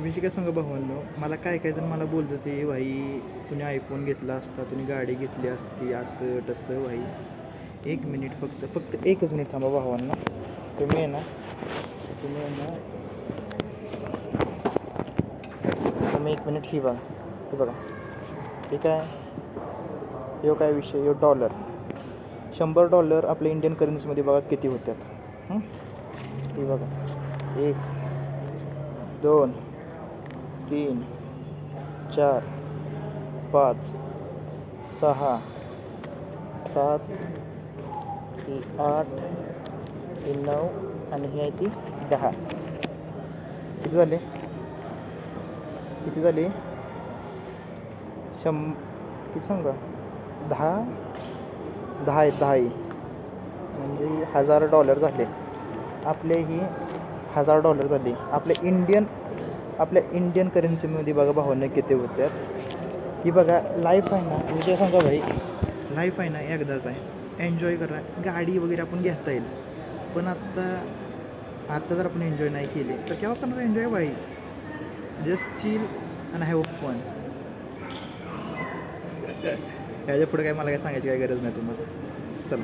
विषय काय सांगा भावांनो, मला काय काय जण मला बोलत होते भाई तुम्ही आयफोन घेतला असता, तुम्ही गाडी घेतली असती, असं तसं भाई. एक मिनिट फक्त एकच मिनिट थांबा भावांना. तुम्ही आहे ना तुम्ही आहे ना तुम्ही एक मिनिट हे बघा ठीक आहे. ह्यो काय विषय, ह्यो डॉलर. $100 आपल्या इंडियन करन्सीमध्ये बघा किती होत्यात. हे बघा, 1 2 3 4 5 6 7 ही 8 ही 9 आणि ही आहे ती 10. किती झाले किती सांगा, 10 आहे म्हणजे $1000 झाले. आपले ही $1000 झाले. आपल्या इंडियन करन्सीमध्ये बघा भावांना किती होत्यात. ही बघा, लाईफ आहे ना म्हणजे सांगा भाई, लाईफ आहे ना एकदाच आहे. एन्जॉय करा, गाडी वगैरे आपण घेता येईल. पण आत्ता जर आपण एन्जॉय नाही केले तर केव्हा करणार एन्जॉय भाई. जस्ट चिल आणि हॅव फन. याच्या पुढे काय मला काय सांगायची काही गरज नाही तुम्हाला. चला.